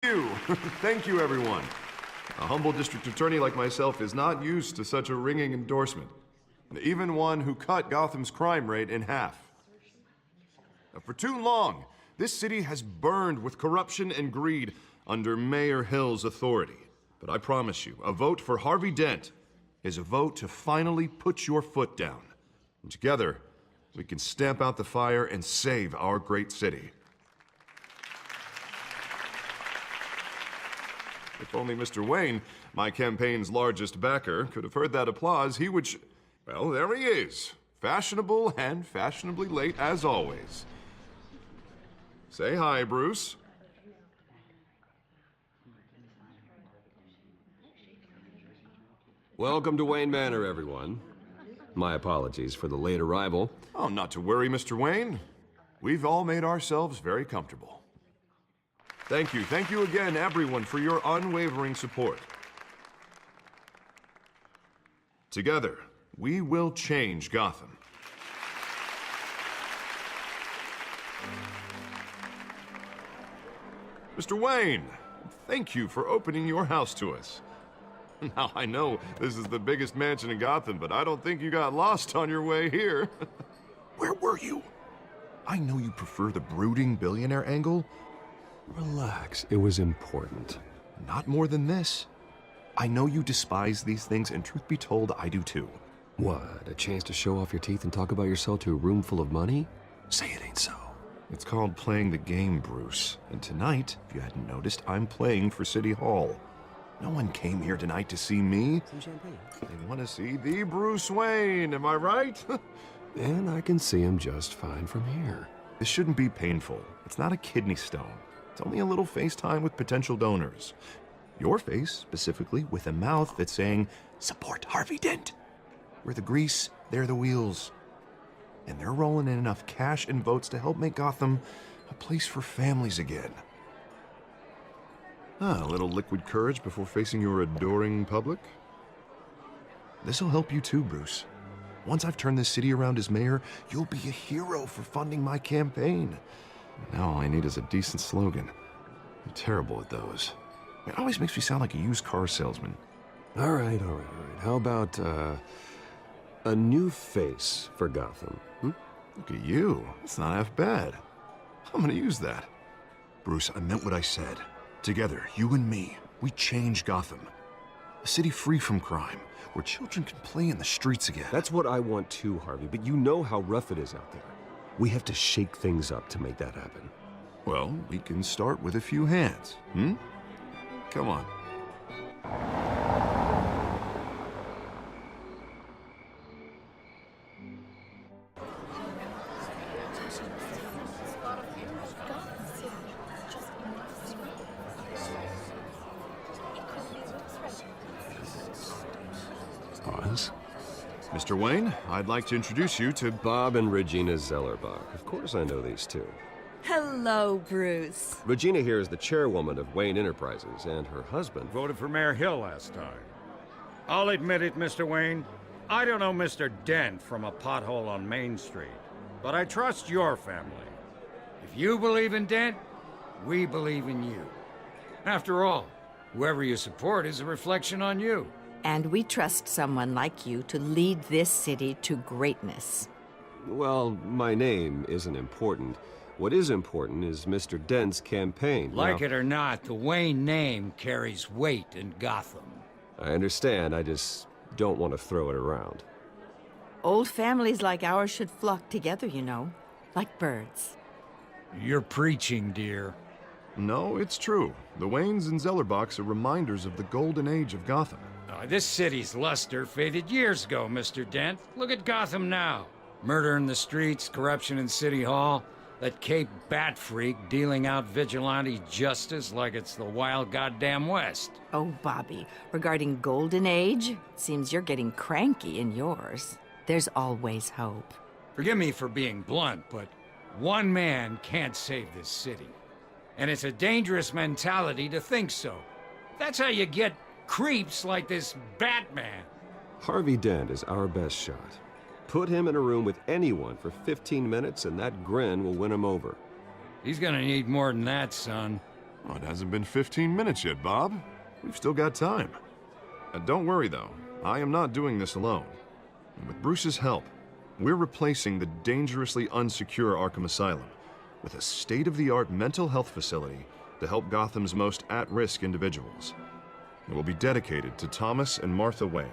you. Thank you, everyone. A humble district attorney like myself is not used to such a ringing endorsement. Even one who cut Gotham's crime rate in half. For too long, this city has burned with corruption and greed under Mayor Hill's authority. But I promise you, a vote for Harvey Dent is a vote to finally put your foot down. And together, we can stamp out the fire and save our great city. If only Mr. Wayne, my campaign's largest backer, could have heard that applause, he would well, there he is. Fashionable and fashionably late as always. Say hi, Bruce. Welcome to Wayne Manor, everyone. My apologies for the late arrival. Oh, not to worry, Mr. Wayne. We've all made ourselves very comfortable. Thank you again, everyone, for your unwavering support. Together, we will change Gotham. Mr. Wayne, thank you for opening your house to us. Now, I know this is the biggest mansion in Gotham, but I don't think you got lost on your way here. Where were you? I know you prefer the brooding billionaire angle. Relax, it was important. Not more than this. I know you despise these things, and truth be told, I do too. What, a chance to show off your teeth and talk about yourself to a room full of money? Say it ain't so. It's called playing the game, Bruce. And tonight, if you hadn't noticed, I'm playing for City Hall. No one came here tonight to see me. Some champagne. They want to see the Bruce Wayne, am I right? And I can see him just fine from here. This shouldn't be painful. It's not a kidney stone. It's only a little FaceTime with potential donors. Your face, specifically, with a mouth that's saying, support Harvey Dent. We're the grease, they're the wheels. And they're rolling in enough cash and votes to help make Gotham a place for families again. A little liquid courage before facing your adoring public. This'll help you too, Bruce. Once I've turned this city around as mayor, you'll be a hero for funding my campaign. Now all I need is a decent slogan. I'm terrible at those. It always makes me sound like a used car salesman. All right. How about, a new face for Gotham? Look at you. It's not half bad. I'm gonna use that. Bruce, I meant what I said. Together, you and me, we change Gotham. A city free from crime, where children can play in the streets again. That's what I want too, Harvey, but you know how rough it is out there. We have to shake things up to make that happen. Well, we can start with a few hands, Come on. Pause. Mr. Wayne, I'd like to introduce you to Bob and Regina Zellerbach. Of course I know these two. Hello, Bruce. Regina here is the chairwoman of Wayne Enterprises, and her husband... Voted for Mayor Hill last time. I'll admit it, Mr. Wayne. I don't know Mr. Dent from a pothole on Main Street, but I trust your family. If you believe in Dent, we believe in you. After all, whoever you support is a reflection on you. And we trust someone like you to lead this city to greatness. Well, my name isn't important. What is important is Mr. Dent's campaign. Like it or not, the Wayne name carries weight in Gotham. I understand, I just don't want to throw it around. Old families like ours should flock together, you know, like birds. You're preaching, dear. No, it's true. The Waynes and Zellerbachs are reminders of the golden age of Gotham. This city's luster faded years ago, Mr. Dent. Look at Gotham now. Murder in the streets, corruption in City Hall, that Cape Bat freak dealing out vigilante justice like it's the wild goddamn West. Oh, Bobby, regarding Golden Age, seems you're getting cranky in yours. There's always hope. Forgive me for being blunt, but one man can't save this city. And it's a dangerous mentality to think so. That's how you get creeps like this Batman. Harvey Dent is our best shot. Put him in a room with anyone for 15 minutes and that grin will win him over. He's gonna need more than that, son. Oh, it hasn't been 15 minutes yet, Bob. We've still got time. Don't worry, though. I am not doing this alone. And with Bruce's help, we're replacing the dangerously unsecure Arkham Asylum with a state-of-the-art mental health facility to help Gotham's most at-risk individuals. It will be dedicated to Thomas and Martha Wayne,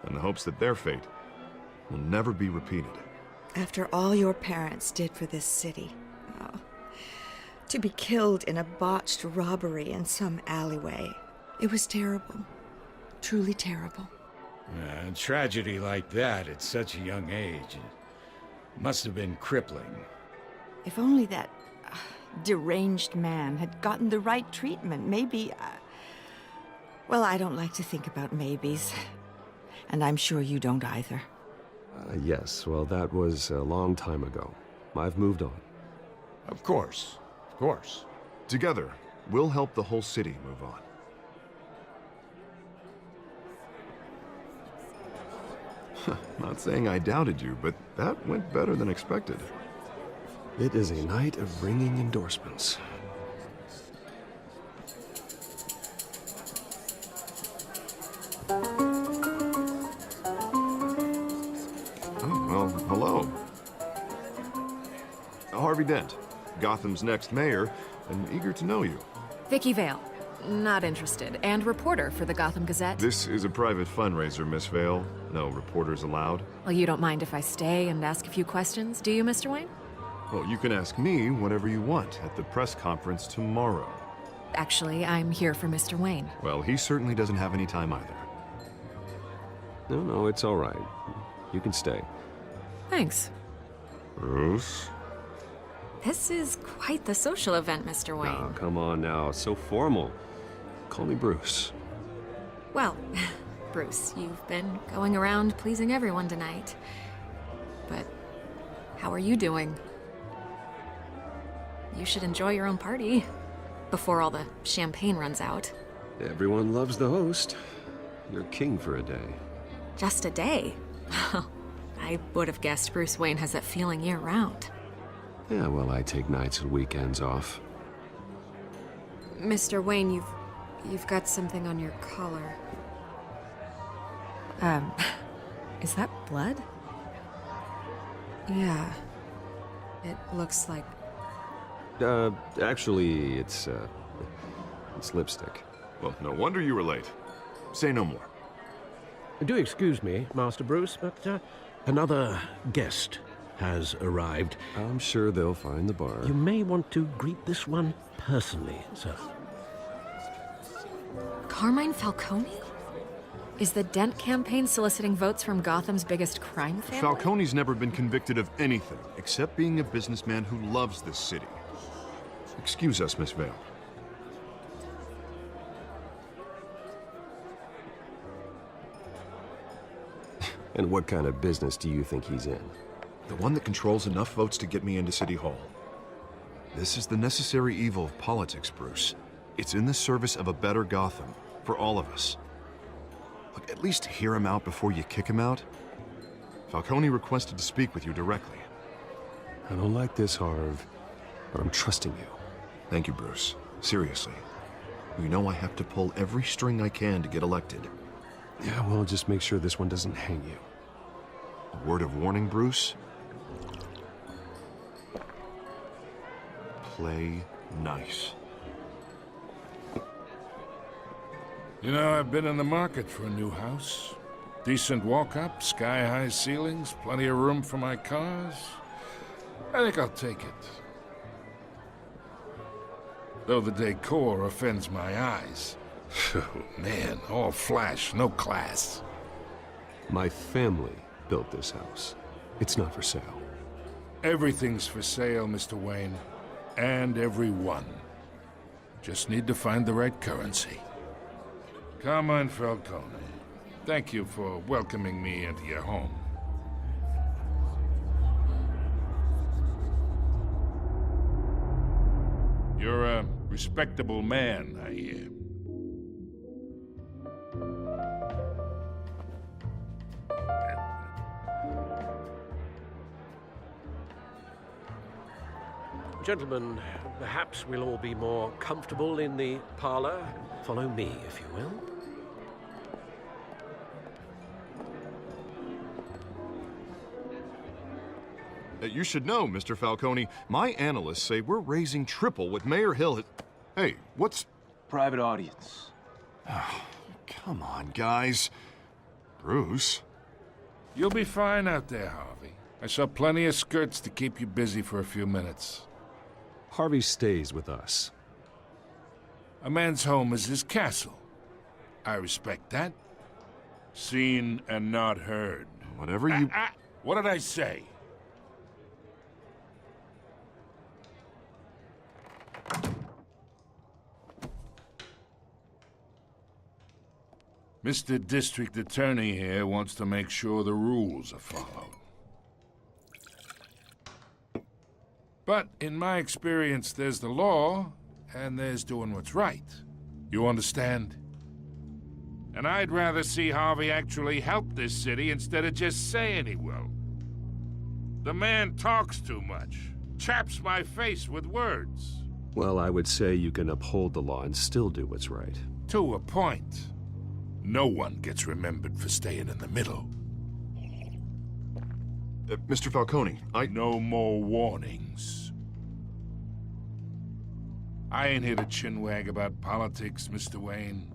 in the hopes that their fate will never be repeated. After all your parents did for this city, oh, to be killed in a botched robbery in some alleyway, it was terrible. Truly terrible. A tragedy like that at such a young age, it must have been crippling. If only that deranged man had gotten the right treatment, maybe... Well, I don't like to think about maybes. And I'm sure you don't either. Yes, well, that was a long time ago. I've moved on. Of course, of course. Together, we'll help the whole city move on. Not saying I doubted you, but that went better than expected. It is a night of ringing endorsements. Oh, well, hello. Harvey Dent, Gotham's next mayor, and eager to know you. Vicky Vale. Not interested. And reporter for the Gotham Gazette. This is a private fundraiser, Miss Vale. No reporters allowed. Well, you don't mind if I stay and ask a few questions, do you, Mr. Wayne? Well, you can ask me whatever you want at the press conference tomorrow. Actually, I'm here for Mr. Wayne. Well, he certainly doesn't have any time either. No, it's all right. You can stay. Thanks. Bruce? This is quite the social event, Mr. Wayne. Oh, come on now. It's so formal. Call me Bruce. Well, Bruce, you've been going around pleasing everyone tonight. But how are you doing? You should enjoy your own party before all the champagne runs out. Everyone loves the host. You're king for a day. Just a day? I would have guessed Bruce Wayne has that feeling year-round. Yeah, well, I take nights and weekends off. Mr. Wayne, you've got something on your collar. Is that blood? Yeah. It looks like... Actually, it's lipstick. Well, no wonder you were late. Say no more. Do excuse me, Master Bruce, but another guest has arrived. I'm sure they'll find the bar. You may want to greet this one personally, sir. Carmine Falcone? Is the Dent campaign soliciting votes from Gotham's biggest crime family? Falcone's never been convicted of anything except being a businessman who loves this city. Excuse us, Miss Vale. And what kind of business do you think he's in? The one that controls enough votes to get me into City Hall. This is the necessary evil of politics, Bruce. It's in the service of a better Gotham, for all of us. Look, at least hear him out before you kick him out. Falcone requested to speak with you directly. I don't like this, Harv, but I'm trusting you. Thank you, Bruce. Seriously. You know I have to pull every string I can to get elected. Yeah, well, just make sure this one doesn't hang you. A word of warning, Bruce? Play nice. You know, I've been in the market for a new house. Decent walk-up, sky-high ceilings, plenty of room for my cars. I think I'll take it. Though the decor offends my eyes. Oh, man, all flash, no class. My family built this house. It's not for sale. Everything's for sale, Mr. Wayne. And everyone. Just need to find the right currency. Carmine Falcone, thank you for welcoming me into your home. You're a respectable man, I hear. Gentlemen, perhaps we'll all be more comfortable in the parlor. Follow me, if you will. You should know, Mr. Falcone, my analysts say we're raising triple what Mayor Hill had... Hey, what's... Private audience. Come on, guys. Bruce? You'll be fine out there, Harvey. I saw plenty of skirts to keep you busy for a few minutes. Harvey stays with us. A man's home is his castle. I respect that. Seen and not heard. Whatever you... What did I say? Mr. District Attorney here wants to make sure the rules are followed. But in my experience, there's the law, and there's doing what's right. You understand? And I'd rather see Harvey actually help this city instead of just saying he will. The man talks too much, chaps my face with words. Well, I would say you can uphold the law and still do what's right. To a point. No one gets remembered for staying in the middle. Mr. Falcone, No more warnings. I ain't here to chinwag about politics, Mr. Wayne.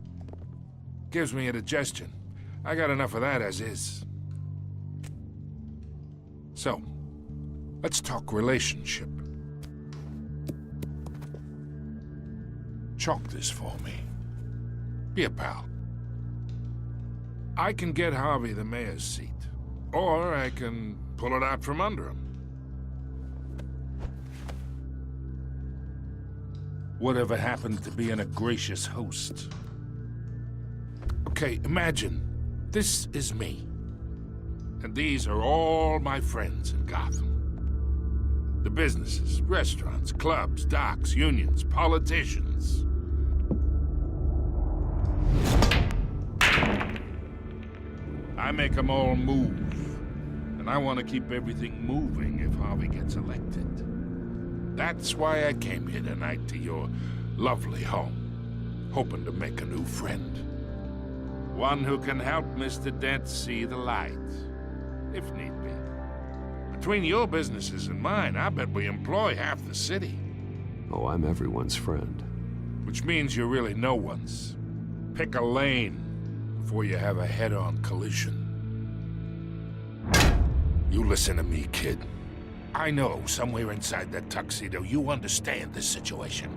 Gives me indigestion. I got enough of that as is. So, let's talk relationship. Chalk this for me. Be a pal. I can get Harvey the mayor's seat, or I can pull it out from under him. Whatever happened to being a gracious host? Okay, imagine this is me, and these are all my friends in Gotham. The businesses, restaurants, clubs, docks, unions, politicians. I make them all move. And I want to keep everything moving if Harvey gets elected. That's why I came here tonight to your lovely home, hoping to make a new friend. One who can help Mr. Dent see the light, if need be. Between your businesses and mine, I bet we employ half the city. Oh, I'm everyone's friend. Which means you're really no one's. Pick a lane before you have a head-on collision. You listen to me, kid. I know somewhere inside that tuxedo you understand this situation.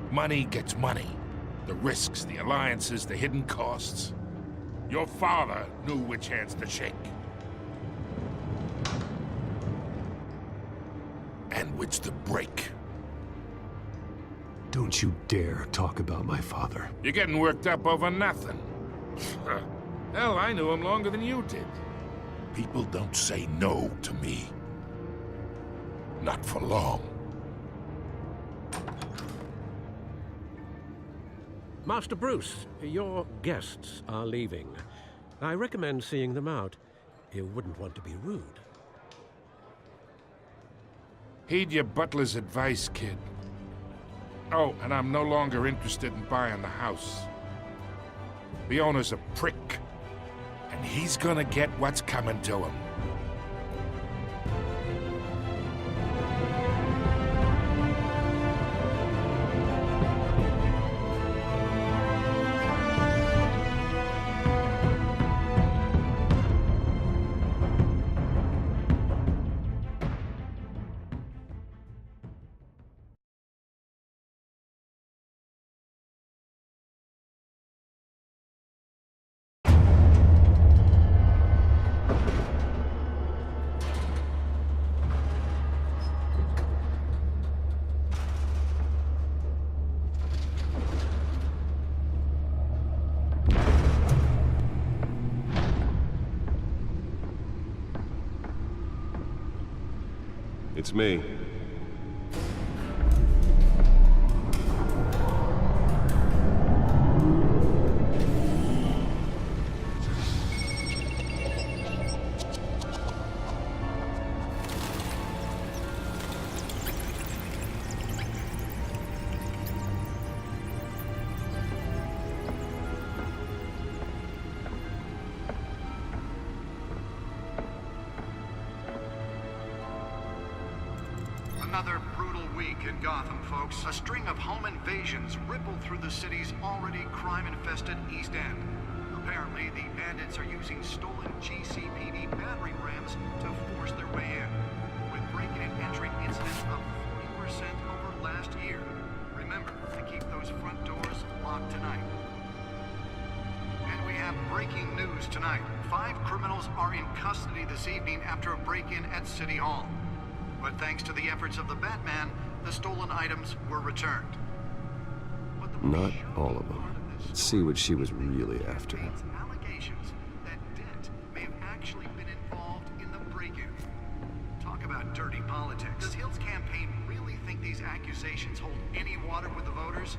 Money gets money. The risks, the alliances, the hidden costs. Your father knew which hands to shake. And which to break. Don't you dare talk about my father. You're getting worked up over nothing. Hell, I knew him longer than you did. People don't say no to me. Not for long. Master Bruce, your guests are leaving. I recommend seeing them out. You wouldn't want to be rude. Heed your butler's advice, kid. Oh, and I'm no longer interested in buying the house. The owner's a prick, and he's gonna get what's coming to him. It's me. another brutal week in Gotham, folks. A string of home invasions rippled through the city's already crime-infested East End. Apparently, the bandits are using stolen GCPD battering rams to force their way in, with breaking and entering incidents up 40% over last year. Remember to keep those front doors locked tonight. And we have breaking news tonight. 5 criminals are in custody this evening after a break-in at City Hall. But thanks to the efforts of the Batman, the stolen items were returned. Not all of them. Let's see what she was really after. Allegations that Dent may have actually been involved in the break-in. Talk about dirty politics. Does Hill's campaign really think these accusations hold any water with the voters?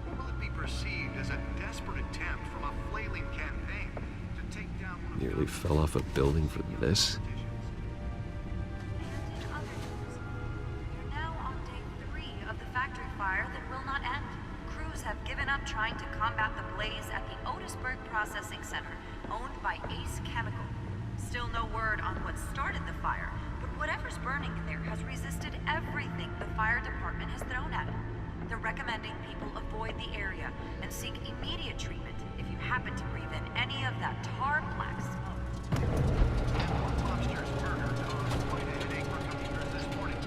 Or will it be perceived as a desperate attempt from a flailing campaign to take down one of Nearly fell off a building for this? And in other news, we're now on day 3 of the factory fire that will not end. Crews have given up trying to combat the blaze at the Otisburg Processing Center, owned by Ace Chemical. Still no word on what started the fire, but whatever's burning in there has resisted everything the fire department has thrown at it. They're recommending people avoid the area and seek immediate treatment if you happen to breathe in any of that tar black smoke. Lobster's murder caused quite a headache for commuters this morning.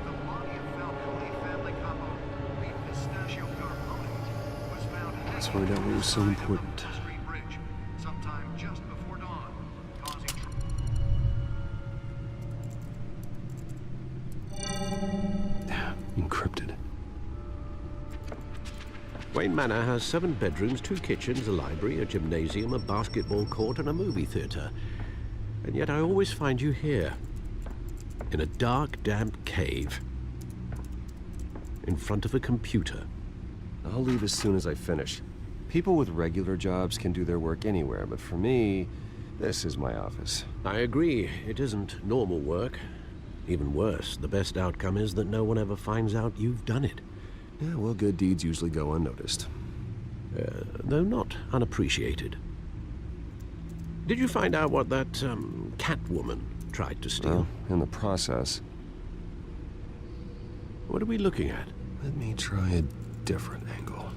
The body of Falcone family couple, Lee Pistachio Carbone, was found Let's hanging find out what was so on the side of the important. Wall Street Bridge, sometime just before dawn, causing Encrypted. Wayne Manor has 7 bedrooms, 2 kitchens, a library, a gymnasium, a basketball court, and a movie theater. And yet I always find you here, in a dark, damp cave, in front of a computer. I'll leave as soon as I finish. People with regular jobs can do their work anywhere, but for me, this is my office. I agree, it isn't normal work. Even worse, the best outcome is that no one ever finds out you've done it. Yeah, well, good deeds usually go unnoticed. Though not unappreciated. Did you find out what that, Catwoman tried to steal? Well, in the process, What are we looking at? let me try a different angle.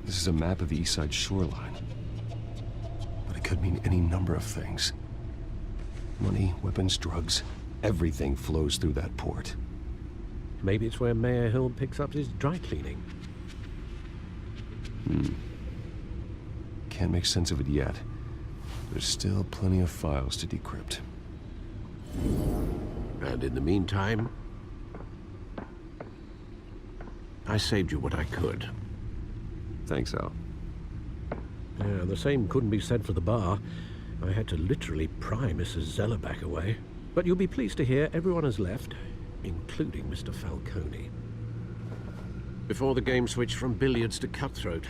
This is a map of the East Side shoreline. But it could mean any number of things. Money, weapons, drugs, everything flows through that port. Maybe it's where Mayor Hill picks up his dry cleaning. Can't make sense of it yet. There's still plenty of files to decrypt. And in the meantime, I saved you what I could. Thanks, Al. Yeah, the same couldn't be said for the bar. I had to literally pry Mrs. Zellerback away. But you'll be pleased to hear everyone has left, including Mr. Falcone. Before the game switched from billiards to cutthroat.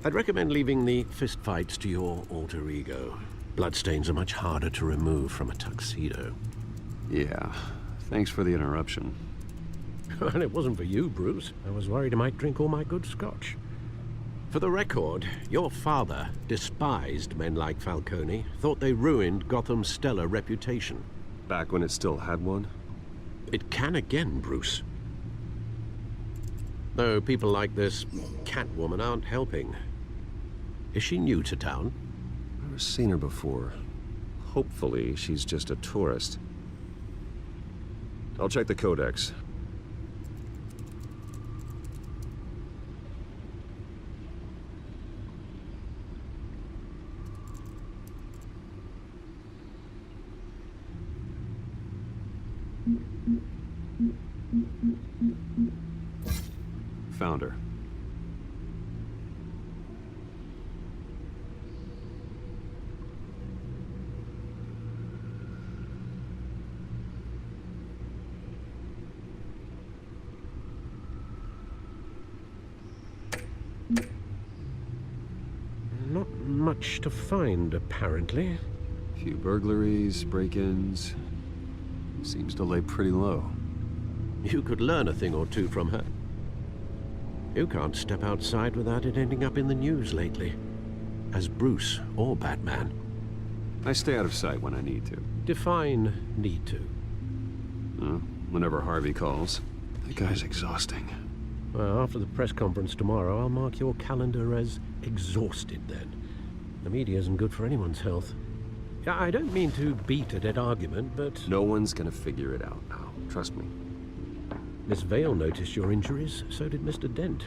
I'd recommend leaving the fistfights to your alter ego. Bloodstains are much harder to remove from a tuxedo. Yeah, thanks for the interruption. And it wasn't for you, Bruce. I was worried I might drink all my good scotch. For the record, your father despised men like Falcone, thought they ruined Gotham's stellar reputation. Back when it still had one? It can again, Bruce. Though people like this Catwoman aren't helping. Is she new to town? Never seen her before. Hopefully, she's just a tourist. I'll check the codex. Found her. Not much to find, apparently. Few burglaries, break-ins. Seems to lay pretty low. You could learn a thing or two from her. You can't step outside without it ending up in the news lately. As Bruce or Batman. I stay out of sight when I need to. Define need to. Whenever Harvey calls. That guy's exhausting. Well, after the press conference tomorrow, I'll mark your calendar as exhausted then. The media isn't good for anyone's health. I don't mean to beat a dead argument, but... No one's gonna figure it out now. Trust me. Miss Vale noticed your injuries, so did Mr. Dent.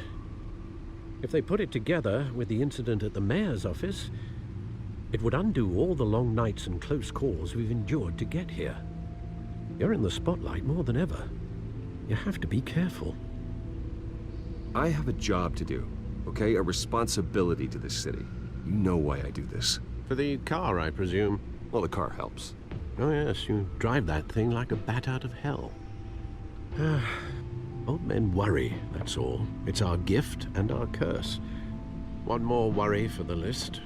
If they put it together with the incident at the mayor's office, it would undo all the long nights and close calls we've endured to get here. You're in the spotlight more than ever. You have to be careful. I have a job to do, okay? A responsibility to this city. You know why I do this. For the car, I presume. Well, the car helps. Oh yes, you drive that thing like a bat out of hell. Old men worry, that's all. It's our gift and our curse. One more worry for the list.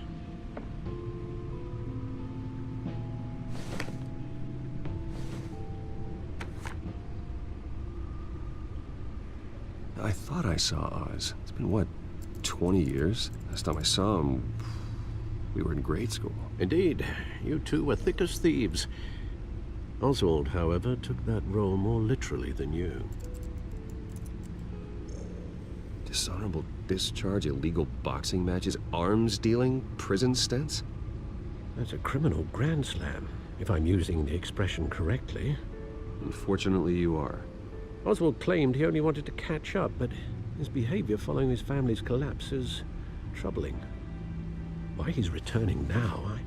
I thought I saw Oz. It's been, what, 20 years? Last time I saw him, we were in grade school. Indeed, you two were thick as thieves. Oswald, however, took that role more literally than you. Dishonorable discharge, illegal boxing matches, arms dealing, prison stints? That's a criminal grand slam, if I'm using the expression correctly. Unfortunately, you are. Oswald claimed he only wanted to catch up, but his behavior following his family's collapse is troubling. Why he's returning now, I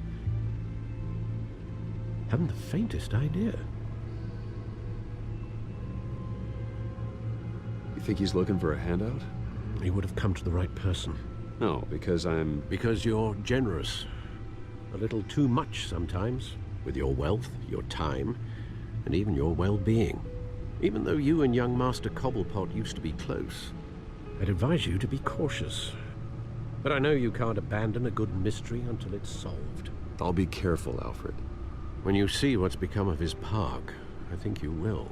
haven't the faintest idea. You think he's looking for a handout? He would have come to the right person. No, because I'm... Because you're generous. A little too much sometimes, with your wealth, your time, and even your well-being. Even though you and young Master Cobblepot used to be close, I'd advise you to be cautious. But I know you can't abandon a good mystery until it's solved. I'll be careful, Alfred. When you see what's become of his park, I think you will.